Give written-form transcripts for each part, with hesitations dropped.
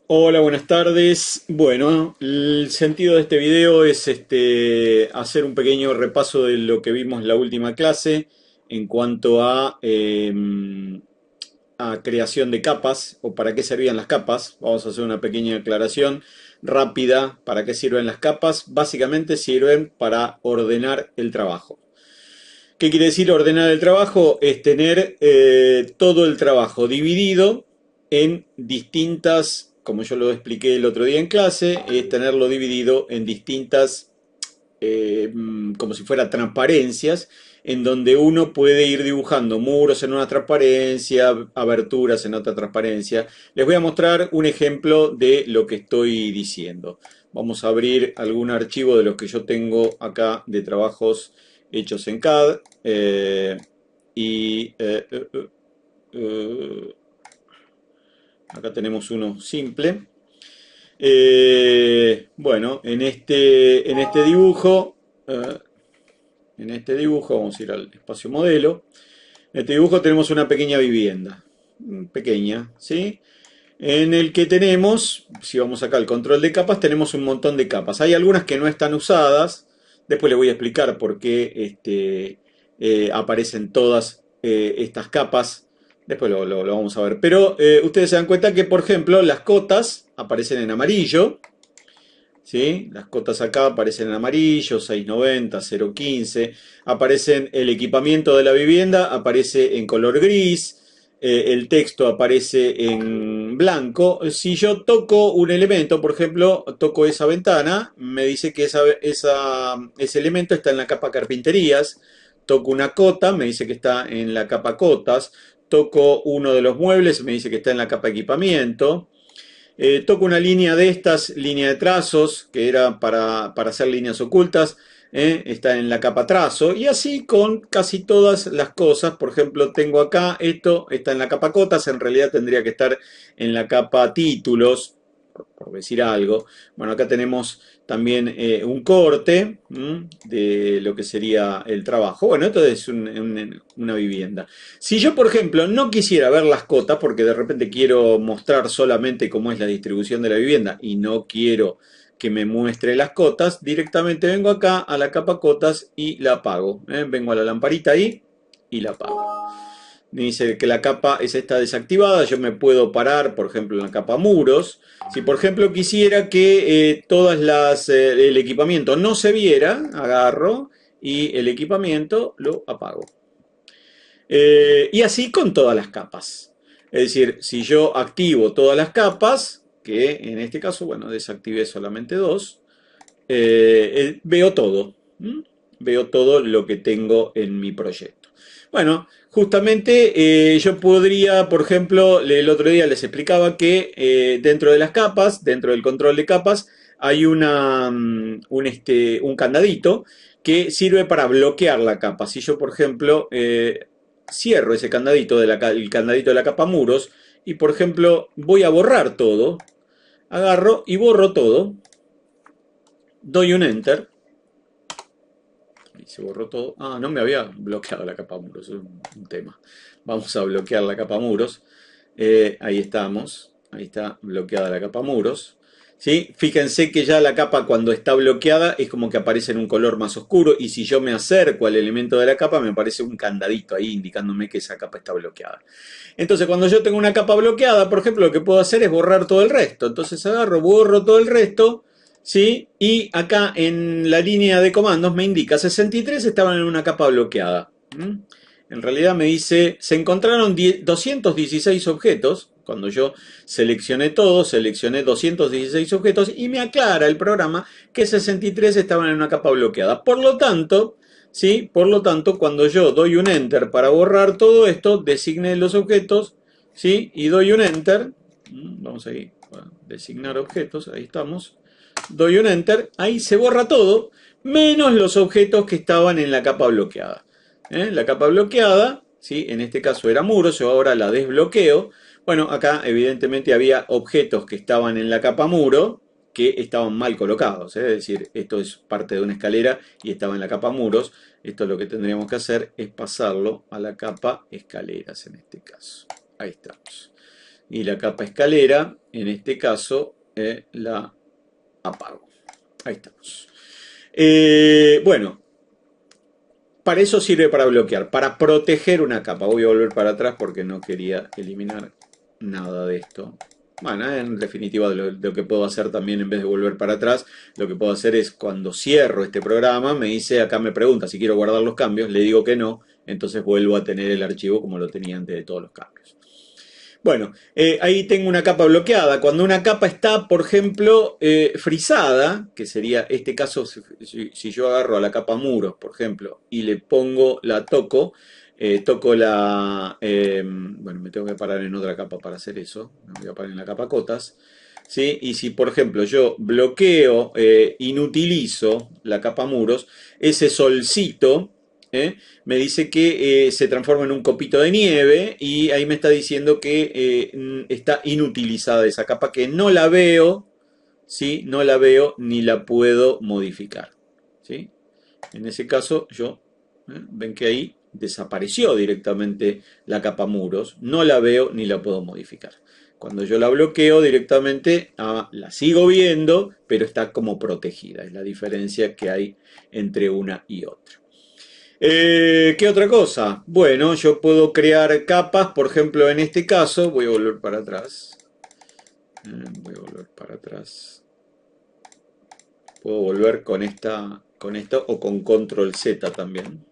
Hola, buenas tardes. Bueno, el sentido de este video es hacer un pequeño repaso de lo que vimos en la última clase en cuanto a creación de capas o para qué servían las capas. Vamos a hacer una pequeña aclaración rápida. ¿Para qué sirven las capas? Básicamente sirven para ordenar el trabajo. ¿Qué quiere decir ordenar el trabajo? Es tener todo el trabajo dividido en distintas, como yo lo expliqué el otro día en clase, es tenerlo dividido en distintas, como si fuera transparencias, en donde uno puede ir dibujando muros en una transparencia, aberturas en otra transparencia. Les voy a mostrar un ejemplo de lo que estoy diciendo. Vamos a abrir algún archivo de los que yo tengo acá de trabajos hechos en CAD. Y acá tenemos uno simple. Bueno, en este dibujo, vamos a ir al espacio modelo. En este dibujo tenemos una pequeña vivienda, pequeña, ¿sí? En el que tenemos, si vamos acá al control de capas, tenemos un montón de capas. Hay algunas que no están usadas, después les voy a explicar por qué aparecen todas estas capas, después lo vamos a ver. Pero ustedes se dan cuenta que, por ejemplo, las cotas aparecen en amarillo, ¿sí? Las cotas acá aparecen en amarillo, 690, 015. Aparecen el equipamiento de la vivienda, aparece en color gris. El texto aparece en blanco. Si yo toco un elemento, por ejemplo, toco esa ventana, me dice que ese elemento está en la capa carpinterías. Toco una cota, me dice que está en la capa cotas. Toco uno de los muebles, me dice que está en la capa equipamiento. Toco una línea de estas, línea de trazos, que era para hacer líneas ocultas, está en la capa trazo, y así con casi todas las cosas. Por ejemplo, tengo acá, esto está en la capa cotas, en realidad tendría que estar en la capa títulos, por decir algo. Bueno, acá tenemos también un corte de lo que sería el trabajo. Bueno, esto es una vivienda. Si yo, por ejemplo, no quisiera ver las cotas, porque de repente quiero mostrar solamente cómo es la distribución de la vivienda y no quiero que me muestre las cotas, directamente vengo acá a la capa cotas y la apago. Vengo a la lamparita ahí y la apago. Me dice que la capa esa está desactivada, yo me puedo parar, por ejemplo, en la capa muros. Si, por ejemplo, quisiera que el equipamiento no se viera, agarro y el equipamiento lo apago. Y así con todas las capas. Es decir, si yo activo todas las capas, que en este caso, bueno, desactivé solamente dos, veo todo. ¿Mm? Veo todo lo que tengo en mi proyecto. Bueno, justamente yo podría, por ejemplo, el otro día les explicaba que dentro de las capas, dentro del control de capas, hay un candadito que sirve para bloquear la capa. Si yo, por ejemplo, cierro ese candadito, el candadito de la capa muros, y por ejemplo voy a borrar todo, agarro y borro todo, doy un enter, y se borró todo. Ah, no me había bloqueado la capa muros, es un tema. Vamos a bloquear la capa muros. Ahí estamos, ahí está bloqueada la capa muros. ¿Sí? Fíjense que ya la capa cuando está bloqueada es como que aparece en un color más oscuro, y si yo me acerco al elemento de la capa me aparece un candadito ahí indicándome que esa capa está bloqueada. Entonces cuando yo tengo una capa bloqueada, por ejemplo, lo que puedo hacer es borrar todo el resto. Entonces agarro, borro todo el resto, ¿sí? Y acá en la línea de comandos me indica 63 estaban en una capa bloqueada. En realidad me dice, se encontraron 216 objetos. Cuando yo seleccioné todo, seleccioné 216 objetos y me aclara el programa que 63 estaban en una capa bloqueada. Por lo tanto, ¿sí? Por lo tanto, cuando yo doy un enter para borrar todo esto, designé los objetos, ¿sí? Y doy un enter. Vamos a ir a designar objetos, ahí estamos. Doy un enter, ahí se borra todo, menos los objetos que estaban en la capa bloqueada. La capa bloqueada, ¿sí? En este caso era muros, yo ahora la desbloqueo. Bueno, acá evidentemente había objetos que estaban en la capa muro que estaban mal colocados, es decir, esto es parte de una escalera y estaba en la capa muros. Esto lo que tendríamos que hacer es pasarlo a la capa escaleras en este caso. Ahí estamos. y la capa escalera, en este caso, la apago. Ahí estamos. Bueno, para eso sirve para bloquear, para proteger una capa. Voy a volver para atrás porque no quería eliminar nada de esto. Bueno, en definitiva, lo que puedo hacer también, en vez de volver para atrás, lo que puedo hacer es cuando cierro este programa, me dice, acá me pregunta si quiero guardar los cambios, le digo que no, entonces vuelvo a tener el archivo como lo tenía antes de todos los cambios. Bueno, ahí tengo una capa bloqueada. Cuando una capa está, por ejemplo, frisada, que sería este caso, si yo agarro a la capa muros, por ejemplo, y le pongo, la toco, toco la... bueno, me tengo que parar en otra capa para hacer eso. Me voy a parar en la capa cotas. ¿Sí? Y si, por ejemplo, yo bloqueo, inutilizo la capa muros, ese solcito... me dice que se transforma en un copito de nieve y ahí me está diciendo que está inutilizada esa capa, que no la veo, ¿sí? No la veo ni la puedo modificar, ¿sí? En ese caso yo, ven que ahí desapareció directamente la capa muros, no la veo ni la puedo modificar. Cuando yo la bloqueo directamente, la sigo viendo, pero está como protegida. Es la diferencia que hay entre una y otra. ¿Qué otra cosa? Bueno, yo puedo crear capas, por ejemplo, en este caso, voy a volver para atrás. Puedo volver con esta o con control Z también.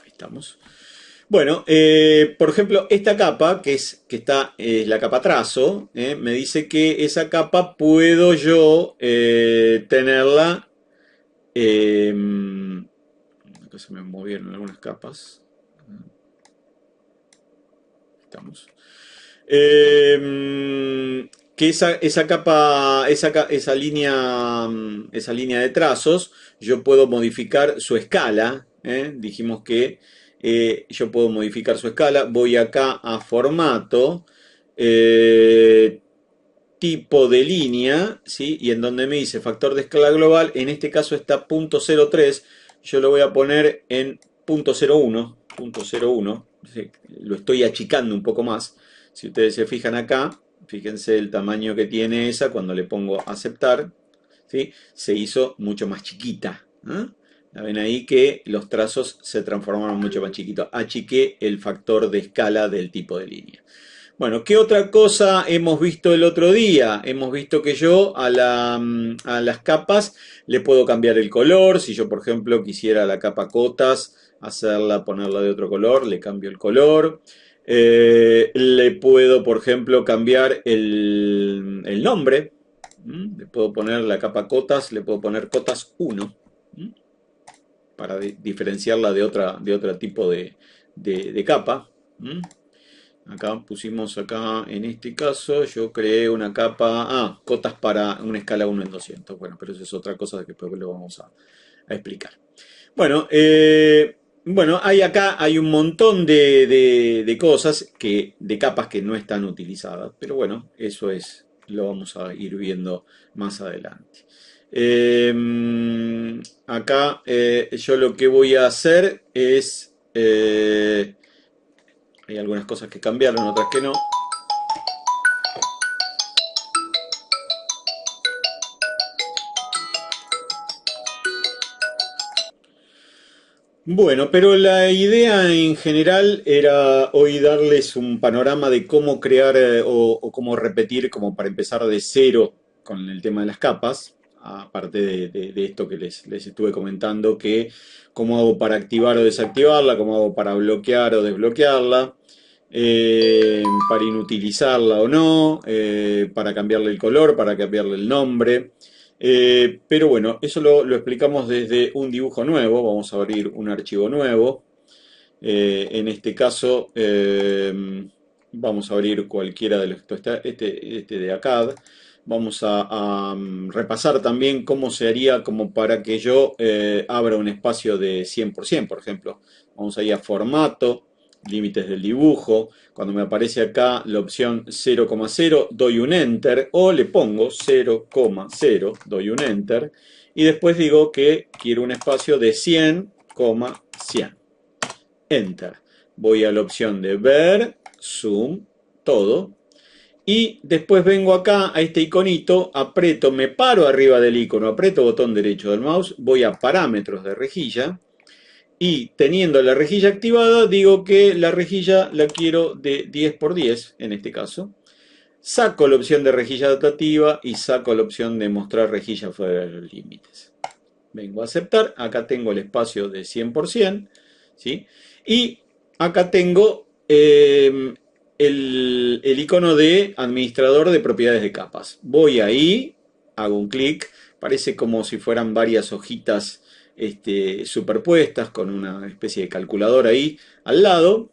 Ahí estamos. Bueno, por ejemplo, esta capa, que está la capa trazo, me dice que esa capa puedo yo tenerla. Acá se me movieron algunas capas. Estamos. Que esa capa, esa línea de trazos, yo puedo modificar su escala. Dijimos que yo puedo modificar su escala. Voy acá a formato. Tipo de línea, ¿sí? Y en donde me dice factor de escala global, en este caso está .03, yo lo voy a poner en .01, ¿sí? Lo estoy achicando un poco más. Si ustedes se fijan acá, fíjense el tamaño que tiene esa cuando le pongo aceptar, ¿sí? Se hizo mucho más chiquita, ¿eh? La ven ahí que los trazos se transformaron mucho más chiquitos. Achiqué el factor de escala del tipo de línea. Bueno, ¿qué otra cosa hemos visto el otro día? Hemos visto que yo a las capas le puedo cambiar el color. Si yo, por ejemplo, quisiera la capa cotas, ponerla de otro color, le cambio el color. Le puedo, por ejemplo, cambiar el nombre. Le puedo poner la capa cotas, le puedo poner cotas 1. Para diferenciarla de otro tipo de capa. Acá pusimos en este caso, yo creé una capa, cotas para una escala 1 en 200. Bueno, pero eso es otra cosa que después lo vamos a explicar. Bueno, acá hay un montón de cosas, de capas que no están utilizadas, pero bueno, eso lo vamos a ir viendo más adelante. Acá yo lo que voy a hacer es... hay algunas cosas que cambiaron, otras que no. Bueno, pero la idea en general era hoy darles un panorama de cómo crear o cómo repetir, como para empezar de cero con el tema de las capas, aparte de esto que les estuve comentando, que cómo hago para activar o desactivarla, cómo hago para bloquear o desbloquearla, para inutilizarla o no, para cambiarle el color, para cambiarle el nombre. Pero bueno, eso lo explicamos desde un dibujo nuevo. Vamos a abrir un archivo nuevo. En este caso vamos a abrir cualquiera de los... Este de ACAD. Vamos a repasar también cómo se haría como para que yo abra un espacio de 100%, por ejemplo. Vamos a ir a formato, límites del dibujo. Cuando me aparece acá la opción 0,0, doy un Enter o le pongo 0,0, doy un Enter y después digo que quiero un espacio de 100,100. Enter. voy a la opción de ver, zoom, todo. Y después vengo acá a este iconito, aprieto, me paro arriba del icono, aprieto botón derecho del mouse, voy a parámetros de rejilla y teniendo la rejilla activada digo que la rejilla la quiero de 10×10 en este caso. Saco la opción de rejilla adaptativa y saco la opción de mostrar rejilla fuera de los límites. Vengo a aceptar, acá tengo el espacio de 100%, ¿sí? Y acá tengo el icono de administrador de propiedades de capas. Voy ahí, hago un clic, parece como si fueran varias hojitas superpuestas con una especie de calculadora ahí al lado.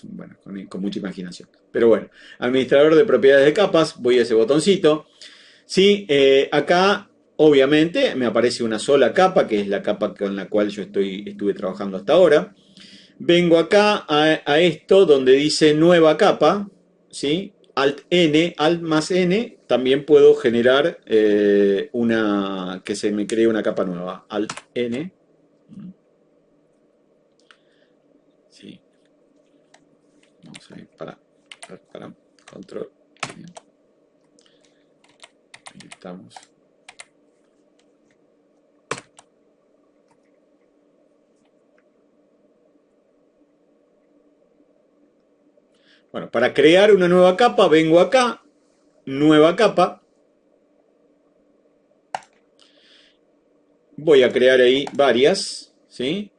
Bueno, con mucha imaginación. Pero bueno, administrador de propiedades de capas, voy a ese botoncito. Sí, acá obviamente me aparece una sola capa, que es la capa con la cual yo estuve trabajando hasta ahora. Vengo acá a esto donde dice nueva capa, ¿sí? Alt N, Alt más N, también puedo generar que se me cree una capa nueva. Alt N. Sí. Vamos a ir para control. Bien. Ahí estamos. Bueno, para crear una nueva capa, vengo acá, nueva capa. Voy a crear ahí varias, ¿sí?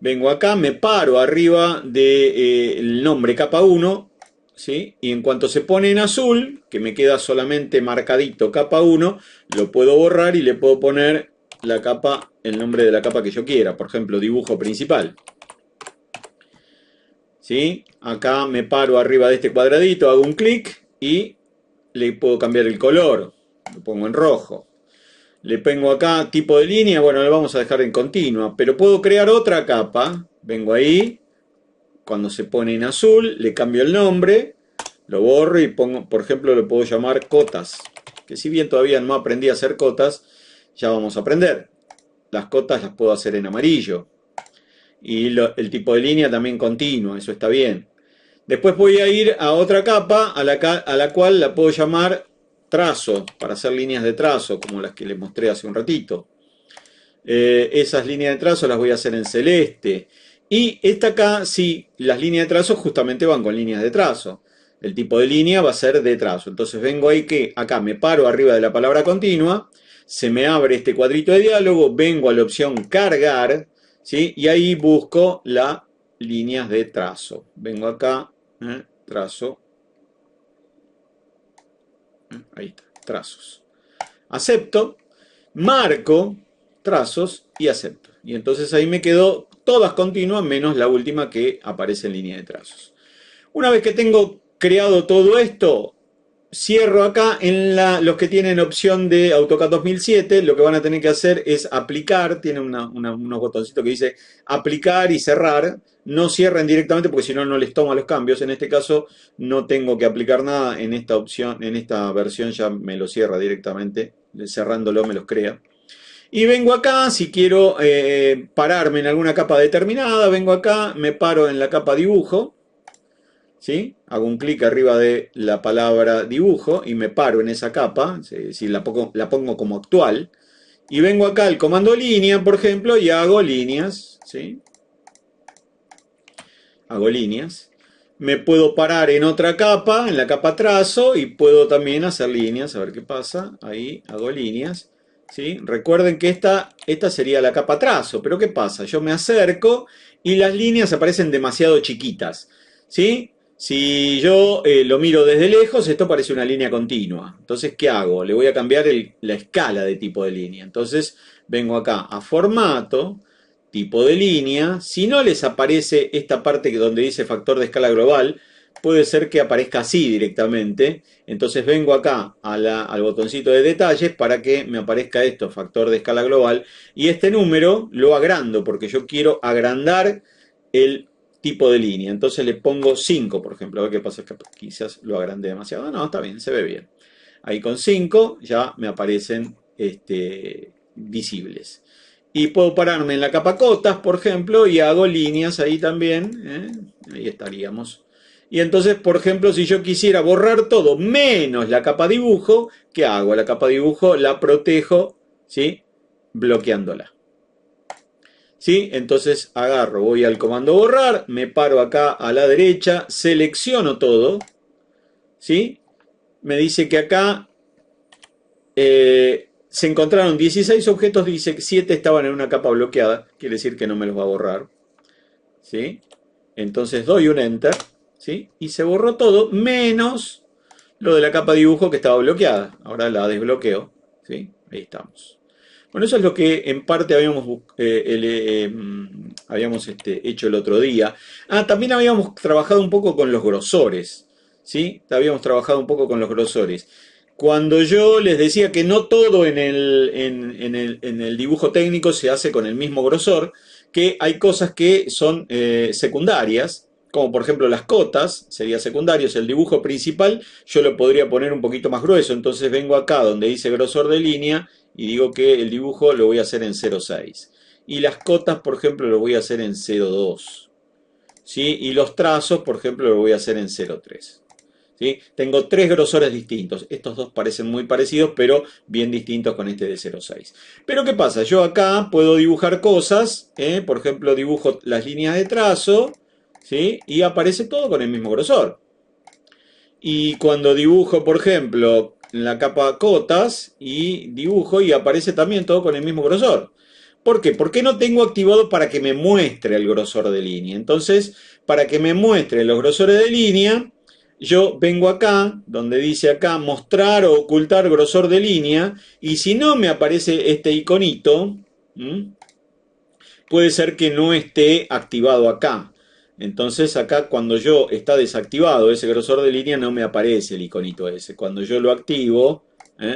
Vengo acá, me paro arriba del nombre capa 1, ¿sí? Y en cuanto se pone en azul, que me queda solamente marcadito capa 1, lo puedo borrar y le puedo poner la capa, el nombre de la capa que yo quiera. Por ejemplo, dibujo principal. ¿Sí? Acá me paro arriba de este cuadradito, hago un clic y le puedo cambiar el color. Lo pongo en rojo. Le pongo acá tipo de línea, bueno, lo vamos a dejar en continua, pero puedo crear otra capa. Vengo ahí, cuando se pone en azul, le cambio el nombre, lo borro y pongo, por ejemplo, lo puedo llamar cotas. Que si bien todavía no aprendí a hacer cotas, ya vamos a aprender. Las cotas las puedo hacer en amarillo. Y el tipo de línea también continua, eso está bien. Después voy a ir a otra capa a la cual la puedo llamar trazo, para hacer líneas de trazo, como las que les mostré hace un ratito. Esas líneas de trazo las voy a hacer en celeste. Y esta acá, sí, las líneas de trazo justamente van con líneas de trazo. El tipo de línea va a ser de trazo. Entonces vengo ahí que acá me paro arriba de la palabra continua, se me abre este cuadrito de diálogo, vengo a la opción cargar, ¿sí? Y ahí busco las líneas de trazo. Vengo acá, trazo. Ahí está, trazos. Acepto, marco trazos y acepto. Y entonces ahí me quedó todas continuas menos la última que aparece en línea de trazos. Una vez que tengo creado todo esto, cierro acá en los que tienen opción de AutoCAD 2007, lo que van a tener que hacer es aplicar, tiene unos botoncitos que dice aplicar y cerrar, no cierren directamente porque si no, no les toma los cambios, en este caso no tengo que aplicar nada, en esta opción, en esta versión ya me lo cierra directamente, cerrándolo me los crea. Y vengo acá, si quiero pararme en alguna capa determinada, vengo acá, me paro en la capa dibujo, ¿sí? Hago un clic arriba de la palabra dibujo y me paro en esa capa, si la pongo como actual, y vengo acá al comando línea, por ejemplo, y hago líneas, ¿sí? Hago líneas. Me puedo parar en otra capa, en la capa trazo, y puedo también hacer líneas, a ver qué pasa, ahí hago líneas, ¿sí? Recuerden que esta sería la capa trazo, pero ¿qué pasa? Yo me acerco y las líneas aparecen demasiado chiquitas, ¿sí? Si yo lo miro desde lejos, esto parece una línea continua. Entonces, ¿qué hago? Le voy a cambiar la escala de tipo de línea. Entonces, vengo acá a formato, tipo de línea. Si no les aparece esta parte donde dice factor de escala global, puede ser que aparezca así directamente. Entonces vengo acá al botoncito de detalles para que me aparezca esto, factor de escala global. Y este número lo agrando porque yo quiero agrandar el tipo de línea. Entonces le pongo 5, por ejemplo. A ver qué pasa, que quizás lo agrandé demasiado. No, está bien, se ve bien. Ahí con 5 ya me aparecen visibles. Y puedo pararme en la capa cotas, por ejemplo, y hago líneas ahí también, ¿eh? Ahí estaríamos. Y entonces, por ejemplo, si yo quisiera borrar todo menos la capa dibujo, ¿qué hago? La capa dibujo la protejo, ¿sí? Bloqueándola. ¿Sí? Entonces agarro, voy al comando borrar, me paro acá a la derecha, selecciono todo, ¿sí? Me dice que acá se encontraron 16 objetos, dice que 7 estaban en una capa bloqueada, quiere decir que no me los va a borrar, ¿sí? Entonces doy un enter, ¿sí? Y se borró todo, menos lo de la capa dibujo que estaba bloqueada. Ahora la desbloqueo, ¿sí? Ahí estamos. Bueno, eso es lo que en parte habíamos hecho el otro día. Ah, también habíamos trabajado un poco con los grosores, ¿sí? Habíamos trabajado un poco con los grosores. Cuando yo les decía que no todo en el dibujo técnico se hace con el mismo grosor, que hay cosas que son secundarias, como por ejemplo las cotas, sería secundarios, el dibujo principal yo lo podría poner un poquito más grueso, entonces vengo acá donde dice grosor de línea y digo que el dibujo lo voy a hacer en 0,6. Y las cotas, por ejemplo, lo voy a hacer en 0,2. ¿Sí? Y los trazos, por ejemplo, lo voy a hacer en 0,3. ¿Sí? Tengo tres grosores distintos. Estos dos parecen muy parecidos, pero bien distintos con este de 0,6. Pero ¿qué pasa? Yo acá puedo dibujar cosas, por ejemplo, dibujo las líneas de trazo, ¿sí? Y aparece todo con el mismo grosor. Y cuando dibujo, por ejemplo, la capa cotas y dibujo y aparece también todo con el mismo grosor. ¿Por qué? Porque no tengo activado para que me muestre el grosor de línea. Entonces, para que me muestre los grosores de línea, yo vengo acá, donde dice acá mostrar o ocultar grosor de línea, y si no me aparece este iconito, puede ser que no esté activado acá. Entonces acá cuando yo está desactivado ese grosor de línea no me aparece el iconito ese. Cuando yo lo activo,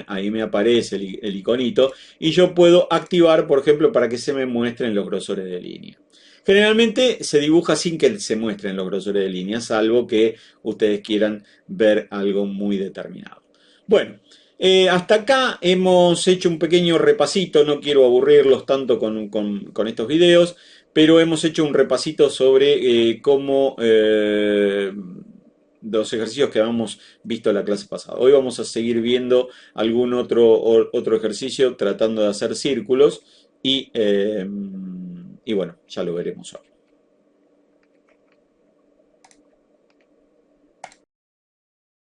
ahí me aparece el iconito y yo puedo activar, por ejemplo, para que se me muestren los grosores de línea. Generalmente se dibuja sin que se muestren los grosores de línea, salvo que ustedes quieran ver algo muy determinado. Bueno, hasta acá hemos hecho un pequeño repasito, no quiero aburrirlos tanto con estos videos, pero hemos hecho un repasito sobre cómo los ejercicios que habíamos visto la clase pasada. Hoy vamos a seguir viendo algún otro ejercicio tratando de hacer círculos y bueno, ya lo veremos hoy.